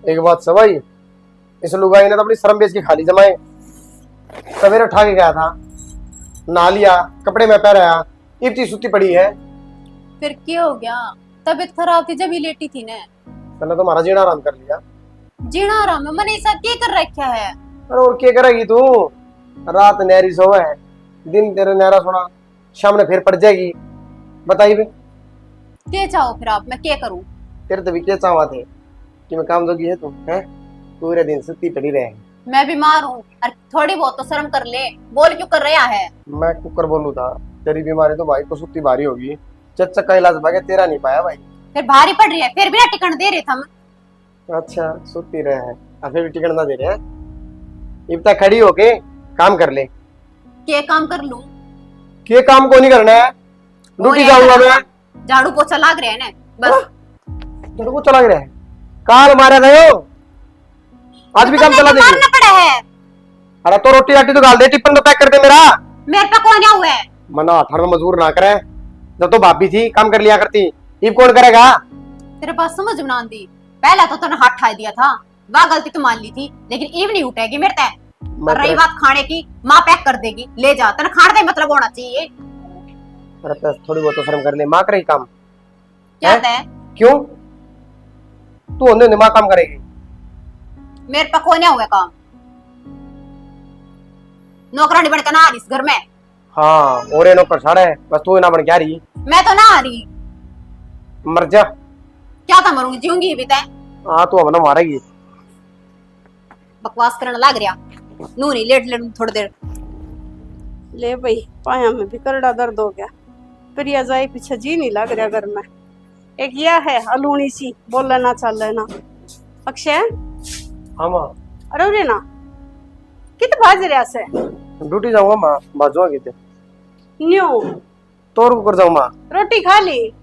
एक बात से भाई, इस लुगाई ने तो अपनी शर्म बेच के खाली जमाए। सवेरे उठा के गया था, नहा लिया, कपड़े में पहनाया, इतनी सुती पड़ी है। फिर क्या हो गया? तबीयत खराब थी जब ही लेटी थी ने। मैंने तो हमारा जीना आराम कर लिया। जीना आराम है? मैंने ऐसा क्या कर रखा है? अरे और क्या करेगी तू? रात नहरी सोवे है, दिन तेरे नहरा सोना, शाम ने फिर पड़ जाएगी। बताइए बे, क्या चाहो फिर आप? मैं क्या करूं? तेरे तो भी क्या चाहवा थे कि मैं काम जोगी है तू है? पूरे दिन सुती पड़ी रहे। मैं बीमार हूँ और थोड़ी बहुत तो शर्म कर ले। बोल क्यों कर रहा है? मैं कुकर बोलू था, तेरी बीमारी तो भाई को सुती भारी होगी। चच्चा का इलाज भागे तेरा नहीं पाया भाई। फिर भारी पड़ रही है, फिर भी टिकट दे रहे थे हम। अच्छा सुती रहे हैं, फिर भी टिकट ना दे रहे हैं। इब तक खड़ी होके काम कर ले। क्या काम कर लूं? के काम को नहीं करना है, ड्यूटी जाऊंगा मैं। झाड़ू पोछा लाग रहे हैं ना बस। तेरे को चला गया है, काल मारा गयो, आज भी काम चला देगी। मारना पड़ा है। अरे तो रोटी राटी तो गाल दे, टिफिन तो पैक कर दे मेरा। मेरे पे कौन आया हुआ है? मना थार में मजदूर ना करे, जब तो भाभी थी काम कर लिया करती, इब कौन करेगा? तेरे पास समझ में ना आती। पहला तो तूने हाथ ठा दिया था, वह गलती तो मान ली थी, लेकिन इब नहीं उठेगी मेरे ते। और रही बात खाने की, माँ पैक कर देगी, ले जा। तेने खाने का मतलब होना चाहिए। अरे थोड़ी बहुत तो शर्म कर ले, माँ करे काम। क्या है? क्यों तू होने माँ काम करेगी? मेरे पे कौन आया हुआ है काम? नौकरानी बनकर ना आ रही इस घर में। हाँ और नौकर साड़ा है, बस तू ना बन क्या रही। मैं तो ना आ रही। मर जा। क्या था? मरूंगी जीऊंगी भी तय। हाँ तू अपना मारेगी। बकवास करने लग रहा। नू नहीं, लेट लेट थोड़ी देर। ले भाई, पाया में भी करड़ा दर्द हो गया। प्रिया जाए पीछे जी नहीं लग रहा घर में। एक यह है अलूनी सी, बोल लेना चल लेना। अक्षय, हाँ माँ। अरे रे ना, कित भाज रहा से? ड्यूटी जाऊंगा माँ, बाजुआ की न्यू तोर को कर जाऊँ माँ। रोटी खा ली?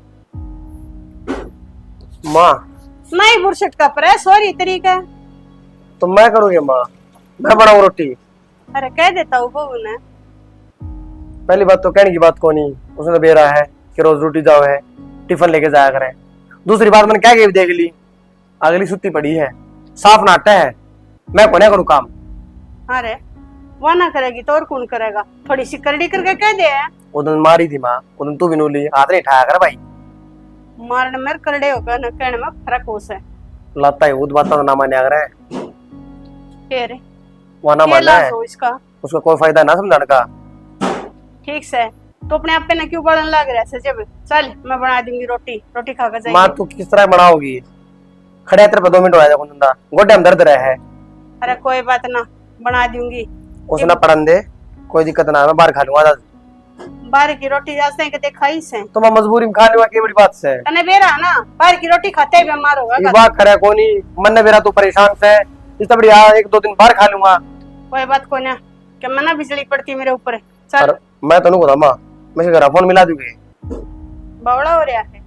माँ नहीं बुरशट का पर सॉरी तरीका। तो मैं करूँगी माँ, मैं बनाऊँ रोटी। अरे कह देता हूँ बहू ने। पहली बात तो कहने की बात कौन ही, उसने बेरा है कि रोज ड्यूटी जाओ है, टिफिन लेके जाया करे। दूसरी बात मैंने क्या देख ली, अगली सुत्ती पड़ी है, साफ नाटा है, मैं कोने करूँ काम। अरे वह ना करेगी तो और कौन करेगा? थोड़ी सी करड़ी करके कह दे। उधर मारी थी माँ, उधर तू भी नूली, हाथ नहीं उठाया कर भाई। मारने में करड़े होकर न कहने में फर्क हो से। लाता है उद बात तो ना माने अगर है, फिर वहाँ ना मानना है, इसका उसका कोई फायदा ना समझाने का। ठीक से तो अपने आप पे न क्यों बढ़ने लग रहा है? जब चल मैं बना दूंगी रोटी, रोटी खाकर जाएगी। माँ तू किस तरह बनाओगी? खड़े तेरे पे 2 मिनट हो जाएगा धंधा, गोड्डे में दर्द रहा है। अरे कोई बात ना, बना दूंगी। उसने पढ़न दे, कोई दिक्कत ना है, मैं बाहर खा लूंगा। बाहर की रोटी जाते के खाई से तो मैं मजबूरी में खा लूंगा, की बड़ी बात से। तने बेरा ना, बाहर की रोटी खाते ही बीमार होगा। ये बात करे कोनी, मन ने मेरा तू परेशान से, इस तबड़ी 1-2 दिन बाहर खा लूंगा। कोई बात को ना, कि मना बिजली पड़ती मेरे ऊपर। चल मैं तो नहीं बता, मैं घर फोन मिला दूंगी। बवड़ा हो रहा है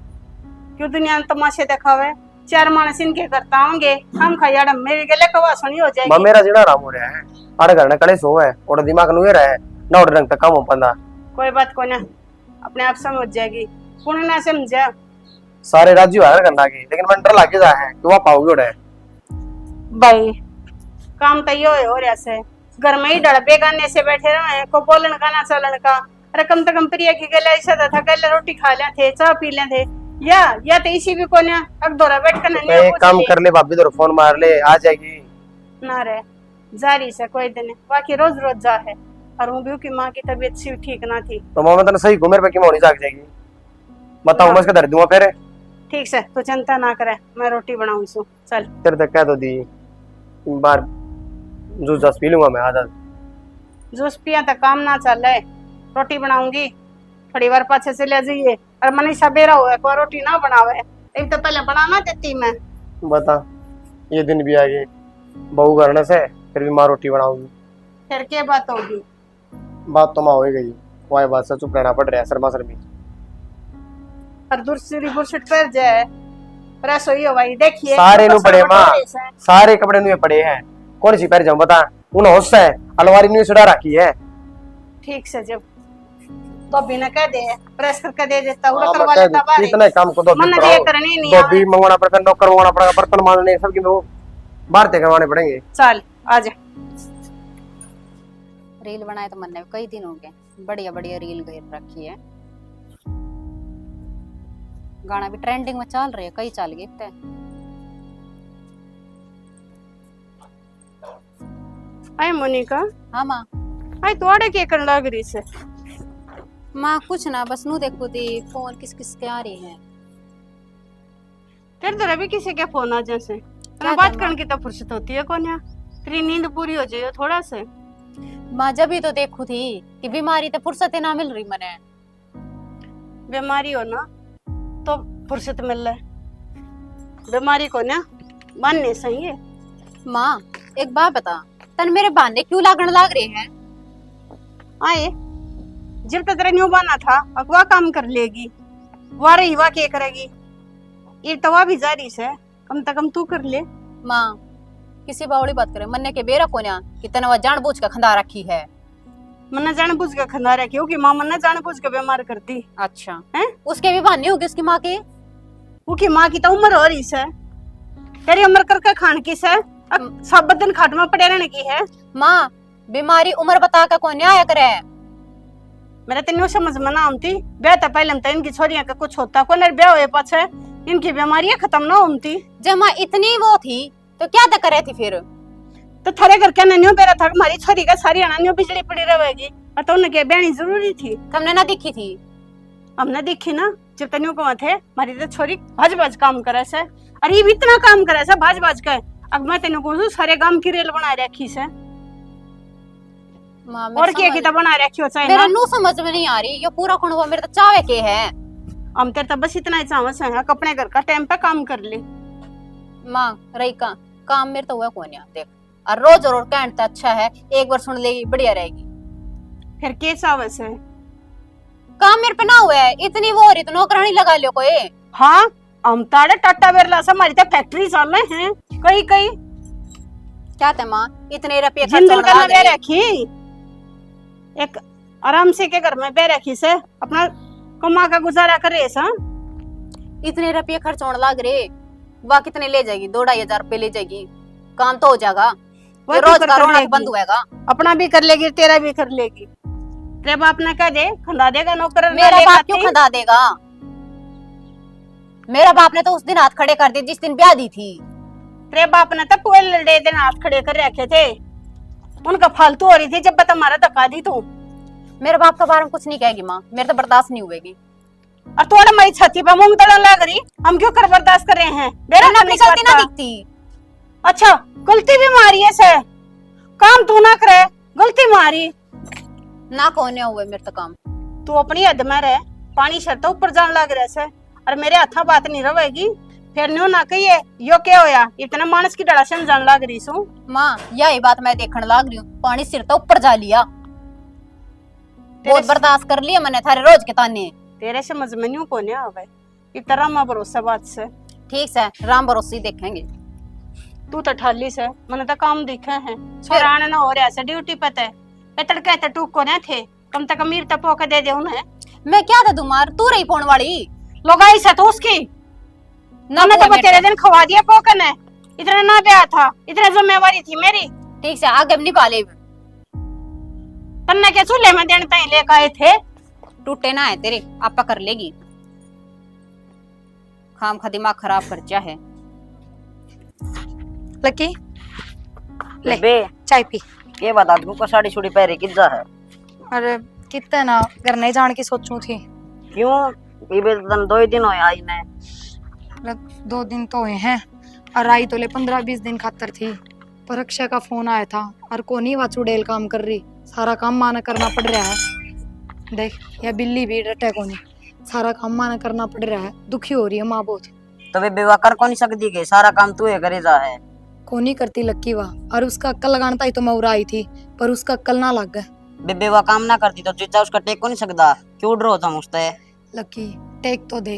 क्यों? दुनिया में तमाशे दिखावे, 4 मानस इनके करता होंगे, हम खाया मेरे गले कवा सुनी हो जाएगी। मेरा जीना आराम हो रहा है, अरे घर ने कड़े सो है और दिमाग नुए रहा है ना, और रंग तक कम हो पंदा। कोई बात को ना, अपने आप समझ जाएगी। कौन ना समझा? सारे राज्य हायर करना की, लेकिन मैं डर लागे जा है कि वह पाओगे उड़े भाई। काम तो ये हो रहा से, घर में ही डर बेगाने से बैठे रहे को बोलन का ना चलन का। अरे कम से कम प्रिया की गले ऐसा था, गले रोटी खा ले थे, चाय पी ले थे, या तो इसी भी को ना अगदोरा बैठ कर ना एक काम कर ले भाभी, तो फोन मार ले, आ जाएगी ना रे। जारी से कोई दिन बाकी रोज रोज जा है। और वो की माँ की तबीयत सी ठीक ना थी तो माँ मैं सही घूमे पे की मोनी जाग जाएगी, बताओ मैं इसका दर्द दूंगा फिर। ठीक से तू चिंता ना करे, मैं रोटी बनाऊं सु। चल तेरे तक कह दो दी बार जूस जस पी लूंगा मैं आधा। जूस पिया तो काम ना चल रहा है, रोटी बनाऊंगी थोड़ी बार पाछे से ले जाइए। और मनीषा बेरा हुआ है, कोई रोटी ना बनावे, एक तो पहले बनाना देती मैं। बता ये दिन भी आ गए, बहू करने से फिर भी माँ रोटी बनाऊंगी। फिर क्या बात होगी? बात तो माँ हो ही गई, वही बात से चुप रहना पड़ रहा है, शर्मा शर्मी। और दूसरी बुरशट पर जाए प्रेस हुई हो भाई, देखिए सारे नु पड़े माँ, सारे कपड़े नु पड़े हैं, कौन सी पैर जाऊं बता? उन होश है अलमारी नु सुडा रखी है। ठीक से जब तो बिना कह दे प्रेस करके दे देता, उड़ा करवा मैं लेता बाहर। इतने काम को मन ये करनी नहीं भी मंगवाना पड़ता, नौकर मंगवाना पड़ेगा, बर्तन मांजने सबकी। भारतीय करवाने पड़ेंगे। चल आजा। रील बनाए तो मन ने कई दिन हो गए, बढ़िया बढ़िया रील घेर रखी है। गाना भी ट्रेंडिंग में चल रहे, कई चल गए इतने। आए मोनिका, हाँ माँ। आए तोड़े के कर लग रही से। माँ कुछ ना, बस नू देखो दी फोन किस किस के आ रही है। तेरे तरह भी किसी के फोन आ जैसे क्या बात करना? करने की तो फुर्सत होती है कौन है? तेरी नींद पूरी हो जाए थोड़ा से। माँ जब ही तो देखू थी कि बीमारी तो फुर्सत ही ना मिल रही मने। बीमारी हो ना तो फुर्सत मिल रहा है, बीमारी को ना मानने सही है। माँ एक बात बता, तन मेरे बहाने क्यों लागण लाग रहे हैं? आए जब तक तेरा न्यू बना था अगवा काम कर लेगी, वाह रही वाह के करेगी, ये तवा भी जारी से कम से कम तू कर ले। माँ किसी बावड़ी बात करे, मन्ने के बेरा कोन्या कि तने वह जानबूझ के खंदा रखी है। मन्ना जान बुझ के खंदा रखी क्योंकि माँ मन्ना जान बुझ के बीमार करती अच्छा है। उसके भी बहाने होगी उसकी माँ के। उसकी माँ की तो उम्र हो रही है, तेरी उम्र करके खान की से अब सब दिन खाट में पड़े रहने की है। माँ बीमारी उम्र बता के कौन आया करे? मेरा तेन समझ में ना आती, ब्याह तो पहले तो इनकी छोरियां का कुछ होता को नहीं, ब्याह हुए पाछे इनकी बीमारियां खत्म ना होती। जब माँ इतनी वो थी तो क्या तक करे थी फिर? तो थारे घर क्या नन्यो बेरा था हमारी छोरी का सारी अनान्यो बिजली पड़ी रहेगी, और तो उनके ब्याहनी जरूरी थी। तुमने ना दिखी थी? हमने देखी ना जब तनियो को थे हमारी तो छोरी भाज भाज काम करे से, अरे ये भी इतना काम करे से भाज भाज के। अब मैं तेन को सारे गांव की रेल बना रखी से, माँ और क्या की तो बना रखी हो चाहे मेरे ना। नू समझ में नहीं आ रही, ये पूरा कुनबा मेरे तो चावे के है। हम तेरे तो बस इतना ही चाहत है अपने घर का टाइम पे काम कर ले। माँ रही का काम मेरे तो हुआ कौन है देख, और रोज रोज कहना तो अच्छा है, एक बार सुन लेगी बढ़िया रहेगी। फिर के चावत है काम मेरे पे ना हुआ है, इतनी वो हो रही तो नौकरानी लगा लो कोई। हाँ हम ताड़े टाटा बिरला से हमारी तो फैक्ट्री चल रहे हैं कई कई। क्या थे माँ इतने रुपये खर्च जिंदल होने का लग बे गए। रखी एक आराम से के घर में बे रखी से अपना कमा का गुजारा कर रहे सा। इतने रुपये खर्च होने लग रहे, वह कितने ले जाएगी? 2-2,500 रुपये ले जाएगी, काम तो हो जाएगा। वो ये तो रोज कर का रोना लेगी। बंद होएगा। अपना भी कर लेगी तेरा भी कर लेगी। तेरे बाप ने कह दे खंदा देगा नौकर मेरा बाप क्यों खंदा देगा? मेरा बाप ने तो उस दिन हाथ खड़े कर दिए जिस दिन ब्याह दी थी। तेरे बाप ने तो पूरे लड़े दिन हाथ खड़े कर रखे थे, उनका फालतू हो रही थी जब बता हमारा धक्का दी तू। मेरे बाप के बारे में कुछ नहीं कहेगी माँ, मेरे तो बर्दाश्त नहीं हुएगी। और तोड़ा हमारी छाती पर मूंग तड़न लग रही, हम क्यों कर बर्दाश्त कर रहे हैं? मेरा अपनी गलती ना दिखती। अच्छा गलती भी मारी है से, काम तू ना करे गलती मारी ना कौन हुए मेरे तो काम। तू अपनी हद में रह, पानी शर्ता ऊपर जान लग रहा से, और मेरे हाथा बात नहीं रहेगी फिर न्यू ना कहिए यो क्या होया इतना मानस की डड़ासन जान लग रही सू। माँ यही बात मैं देखने लग रही हूँ, पानी सिर तो ऊपर जा लिया, बहुत बर्दाश्त कर लिया मैंने थारे रोज के ताने। तेरे समझ में न्यू को नहीं आवे इतना मां भरोसा बात से। ठीक से राम भरोसे देखेंगे। तू तो ठाली से मैंने तो काम देखे हैं, फिर आने ना हो रहा से ड्यूटी पता है पेतर कहते टूक को ना थे, कम तक अमीर तो पोके दे दे उन्हें। मैं क्या था तुम्हार, तू रही फोन वाली लोग ऐसा तो उसकी ना मैंने तो कोई तेरे मेरे- दिन खवा दिया पोकन है, इतना ना ब्याह था इतना जिम्मेवारी थी मेरी। ठीक से आगे नहीं पाले, तन्ने के चूल्हे में देने ताई लेकर आए थे। टूटे ना है तेरे आपा कर लेगी, खाम खा दिमाग खराब कर जा है। लकी ले बे चाय पी। ये बता तू को साड़ी छुड़ी पहरे कितना है? अरे कितना ना घर नहीं जाने की सोचूं थी। क्यों ये बे तन 2 ही दिन होए आई ने। अरे 2 दिन तो हुए हैं और आई तो ले 15-20 दिन खातर थी, पर अक्षय का फोन आया था और कोनी वा चुड़ैल काम कर रही, सारा काम माना करना पड़ रहा है। देख यह बिल्ली भी डटे कोनी, सारा काम माना करना पड़ रहा है, दुखी हो रही है माँ बहुत। तो वे बेवा कर कौन सकती के सारा काम तू ही करे जा है। कोनी करती लक्की वा, और उसका अक्कल लगाना था तो मैं उड़ा आई थी, पर उसका अक्कल ना लग गया। बे बेवा काम ना करती तो जीजा उसका टेक को नहीं सकता, क्यों डरो तुम उससे? लक्की टेक तो दे,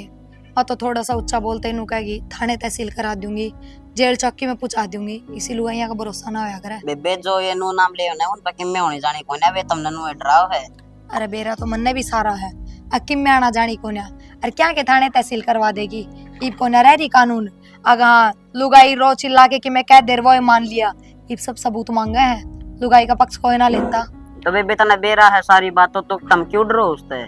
और तो थोड़ा सा ऊंचा बोलते नु कहेगी थाने तहसील करा दूंगी, जेल चौकी में पहुंचा दूंगी, इसी लुगाइया का भरोसा ना होया करे। बेबे जो ये नो नाम ले होने उन पर किम्मे होने जाने को ना वे तुमने नु डराव है। अरे बेरा तो मन ने भी सारा है, अकिम में आना जानी कोन्या, अरे क्या के थाने तहसील करवा देगी, इब कोन्या रह रही कानून, अगर लुगाई रो चिल्ला के कि मैं कह देर वो मान लिया, ये सब सबूत मांगा है, लुगाई का पक्ष कोई ना लेता। तो बेबे तना बेरा है सारी बातों तो तुम क्यों डरो उससे?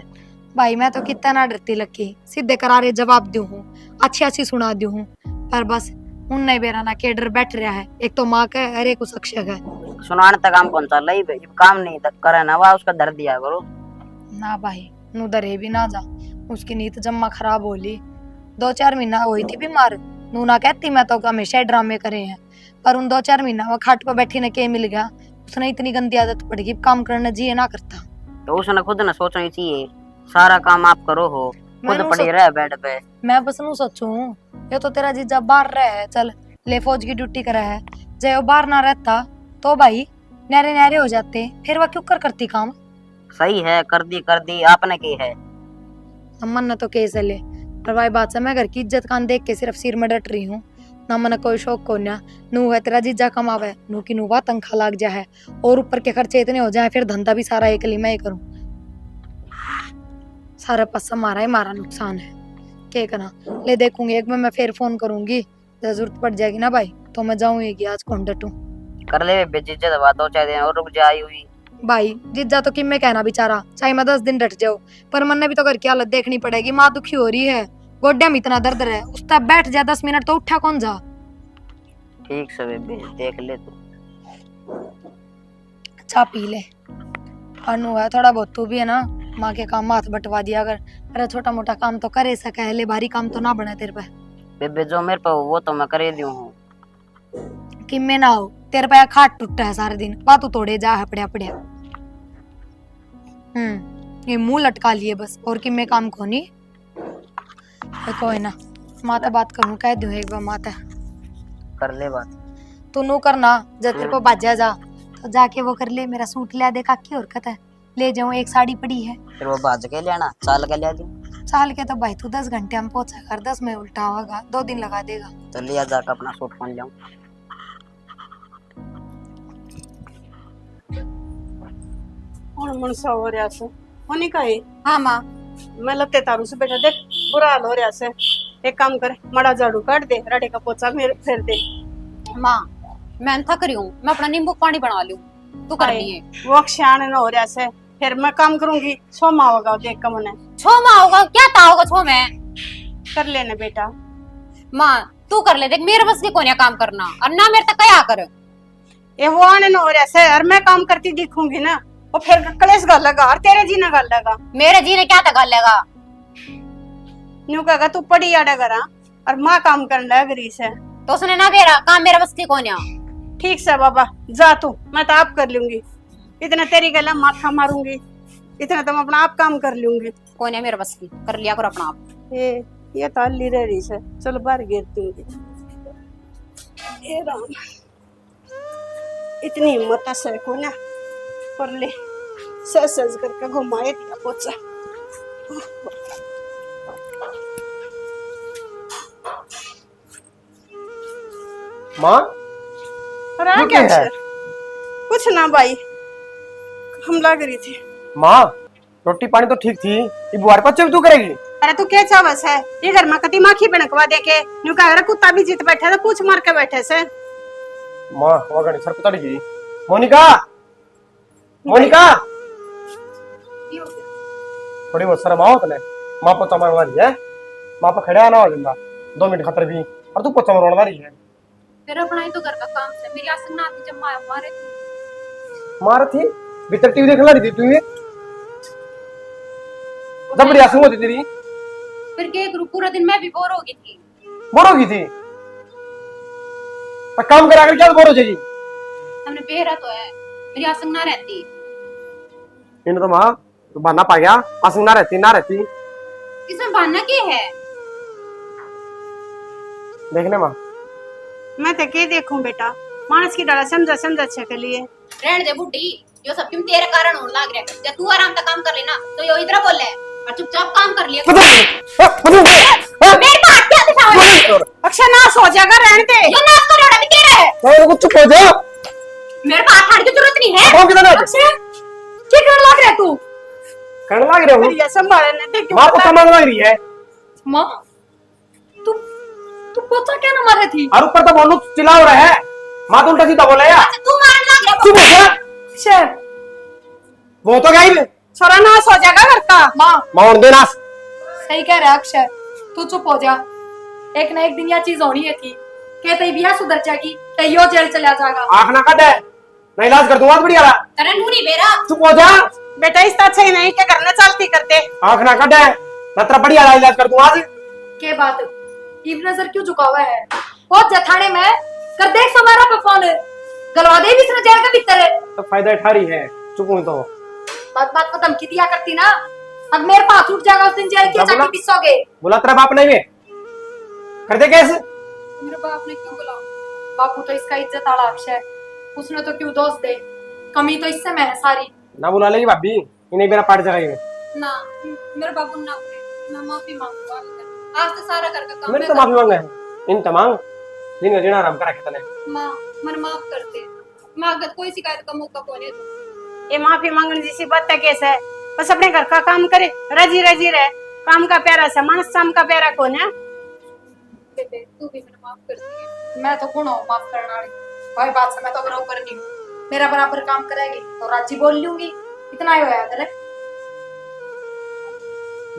भाई मैं तो कितना ना डरती लकी, सीधे करारे जवाब दू हूँ, अच्छी अच्छी सुना दू हूँ, पर बस उन नहीं बेरा ना के डर बैठ रहा है, एक तो माँ का अरे कुछ अक्षय है। सुनाने तक काम कौन सा लई काम नहीं करे ना, वह उसका दर्द दिया करो ना भाई नू डरे भी ना जा, उसकी नींद जम्मा खराब होली, 2-4 महीना हुई थी बीमार, नू ना कहती मैं तो हमेशा ड्रामे करे हैं, पर उन 2-4 महीना वो खाट पर बैठी ने के मिल गया, उसने इतनी गंदी आदत पड़ गई काम करना जी ना करता। तो उसने खुद ना सोचना चाहिए, सारा काम आप करो हो, खुद पड़ी रहे बेड पे। मैं बस नू सोचूं ये तो तेरा जीजा बाहर रहे, चल ले फौज की ड्यूटी करा है, जब वो बाहर ना रहता तो भाई नहरे नहरे हो जाते, फिर वह क्यों करती काम। सही है, कर दी आपने की है। अम्मन ने तो केस ले, पर भाई बात से मैं घर की इज्जत कान देख के सिर्फ सिर में डट रही हूँ, ना मन कोई शौक को ना, नू है तेरा जीजा कमावे, नू की नूवा तनखा लाग जा है, और ऊपर के खर्चे इतने हो जाए, फिर धंधा भी सारा एक मैं ही करूँ, सारा पासा मारा ही मारा नुकसान है, क्या करना। ले देखूंगी एक बार मैं फिर फोन करूंगी, जरूरत पड़ जाएगी ना भाई तो मैं जाऊंगी आज कौन डटू। कर ले बेजिज्जत दवा 2-4 दिन और रुक जाई हुई। भाई जिज्जा तो किम में कहना बेचारा, चाहे मैं 10 दिन डट जाऊं, पर मन ने भी तो घर की हालत देखनी पड़ेगी, माँ दुखी हो रही है, गोड्या में इतना दर्द है, उस तक बैठ जा 10 मिनट तो उठा कौन जा। ठीक से बेबे देख ले तू, अच्छा पी ले, अनु है थोड़ा बहुत तू भी है ना, माँ के काम हाथ बटवा दिया अगर, अरे छोटा मोटा काम तो करे सके, ले भारी काम तो ना बने तेरे पे। बेबे जो मेरे पे हो वो तो मैं करे दी हूँ। किम में ना हो, तेरे पे खाट टूटा है सारे दिन, बातू तोड़े जा है पड़िया पड़िया। ये मुंह लटका लिए बस, और किम में काम कोनी, कोई ना माता बात करूं, कह दूं एक बार माता कर ले बात। तू नू करना, जब तेरे को बाजा जा तो जाके वो कर ले, मेरा सूट ले दे, काकी हरकत है, ले जाऊं एक साड़ी पड़ी है, फिर वो बाज के लेना, चाल के ले दी। चाल के तो भाई तू 10 घंटे हम पहुंचा कर, 10 में उल्टा होगा, 2 दिन लगा देगा। तो लिया जाकर अपना सूट पहन जाऊं। और मनसा हो रहा से होने का है। हाँ माँ मैं लगते तारू से बेटा देख बुरा हाल हो रहा से, एक काम कर मड़ा झाड़ू काट दे, राडे का पोछा मेरे फेर दे। माँ मैं थक रही हूँ, मैं अपना नींबू पानी बना लूं, तू कर लिए। वो अक्षाण न हो रहा से, फिर मैं काम करूंगी, सोमा होगा देख का मने। छो माँ होगा क्या ता होगा छो में, कर लेना बेटा। माँ तू कर ले, देख मेरे बस की कोने काम करना, और ना मेरे तक क्या कर। ये वो आने न हो रहा से, और मैं काम करती दिखूंगी ना, और फिर कलेश गल लगा, और तेरे जी ना गल लगा। मेरे जी ने क्या तक लेगा, न्यू कहा तू पड़ी आड़ा करा, और माँ काम करने लग रही से। तो उसने ना मेरा काम मेरा बस की कोने। ठीक से बाबा जा तू, मैं तो आप कर लूंगी, इतना तेरी गला माथा मारूंगी, इतना तो मैं अपना आप काम कर लूंगी। कोने मेरे बस की, कर लिया करो अपना आप। ये तो अल्ली रह रही से, चलो बाहर गिर दूंगी। ये राम इतनी हिम्मत से को ना कर ले, सज सज करके घुमाए दिया पोचा। माँ अरे क्या है? कुछ ना भाई, हम लग रही थी। माँ रोटी पानी तो ठीक थी, ये बुआरे पच्चे भी तू करेगी। अरे तू क्या चावस है, ये घर में कति माखी बनकवा दे के न्यू कहा कुत्ता भी जीत बैठे तो पूछ मार के बैठे से। माँ वो गणी सर पता नहीं, मोनिका मोनिका थोड़ी बहुत शर्म आओ तने, माँ पोता मारवा रही है, माँ पर खड़े आना हो जिंदा 2 मिनट खतर भी, और तू पोता मारवा रही है। फिर अपना ही तो घर का काम से मेरी आसन ना आती, जब मार थी भीतर टीवी देखने रही थी तू, ये जब बड़ी आसन होती तेरी, फिर के एक पूरा दिन मैं भी बोर हो गई थी। बोर हो गई थी, पर काम करा कर क्या बोर हो जाएगी। हमने बेरा तो है, मेरी आसन ना रहती। इन तो माँ बहाना पा गया, आसन ना रहती इसमें बहाना क्या है, देखने माँ। मैं तो क्या देखूं बेटा, मानस की डाला समझा समझा अच्छा के लिए। रहने दे बुड्ढी, यो सब क्यों तेरे कारण होने लग रहा है, जब तू आराम से काम कर लेना तो यो इधर बोले और चुपचाप काम कर लिया। मेरे को हाथ क्या दिखाओ, अक्षय ना सो जाएगा, रहने दे। यो नाच कर रहा है तेरे, कुछ चुप हो जा, मेरे को हाथ हाथ की जरूरत नहीं है। कौन किधर है? अक्षय क्या करने लग रहा है तू? करने लग रहा हूँ, ये संभाले ने देख माँ को समझ लग रही है। माँ तू तू पोचा क्या ना मारे थी? और ऊपर तो बोलू चिल्ला हो रहा है, माँ तो उल्टा सीधा बोला यार। अच्छा तू मारने लग रहा चुप हो जा, शेर वो तो गई छोरा नाश हो जाएगा घर का। माँ माउंट देना। सही कह रहा है अक्षय, तू चुप हो जा। एक ना एक दिन यह चीज होनी है थी, कहते ही बिया सुधर जाएगी तो यो जेल चला जाएगा। आँख ना कट है, मैं इलाज कर दूंगा बढ़िया। तेरे नूनी बेरा चुप हो जा, बेटा इस अच्छा ही नहीं के घर में चलती करते। आँख ना कट है, मैं तेरा बढ़िया इलाज कर दूंगा आज। के बात इब नजर क्यों झुका हुआ है? बहुत जथाने में कर देख समारा पे फोन गलवा दे भी जेल का भीतर है। तो फायदा उठा रही है, चुप हुई तो। बात बात को धमकी दिया करती ना, अब मेरे पास उठ जाएगा उस दिन जेल की चाटी पिसोगे। बोला तेरा बाप नहीं वे कर दे कैसे? मेरे बाप ने क्यों बुलाओ? बापू तो इसका इज्जत आला अक्षय, उसने तो क्यों दोष दे, कमी तो इससे मैं है सारी। ना बुला लेगी भाभी, इन्हें मेरा पार्ट जगह ना मेरे बाबू ना बोले, मैं माफी मांगूंगा। आज तो सारा घर का काम मेरे तो माफी मांगे इन तमाम दिन जीना आराम करा के तने। माँ मन माफ कर दे, माँ अगर कोई शिकायत का मौका कोने दो। ये माफी मांगने जैसी बात है कैसे है? बस अपने घर का काम करे, रजी रजी रहे। काम का प्यारा से मानस शाम का प्यारा कौन है? बेटे तू भी मैंने माफ कर दी। मैं तो कौन हूँ माफ करने वाली? भाई बात से मैं तो बराबर नहीं हूँ, मेरा बराबर काम करेगी तो राजी बोल लूंगी, इतना ही होया करे।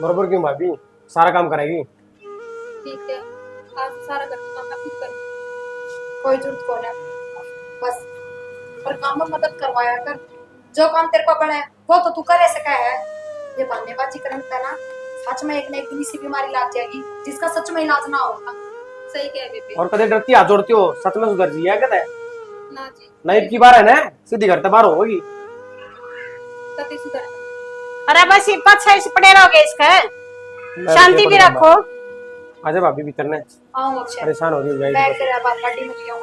बरोबर क्यों भाभी, सारा काम करेगी। ठीक है, आज सारा घर का काम मैं खुद करूँ। कोई जरूरत कौन है, बस पर काम में मदद करवाया कर। जो काम तेरे को बने वो तो तू करे सका है। ये बहानेबाजी करने पे ना सच में एक न एक दिन इसी बीमारी लग जाएगी जिसका सच में इलाज ना होगा। सही कह बेटे। और कदे डरती हाथ जोड़ती हो, सच में सुधर जी है कहते हैं ना जी नाइट की बार है ना, सीधी घर तक बाहर होगी। कभी सुधर। अरे बस ये पाँच से पड़े रहोगे इसका, शांति भी रखो। आजा भाभी भीतर ने, आऊँ अक्षय, परेशान हो रही हो जाएगी बैठ बस। तेरा बात गाड़ी में ले आऊँ।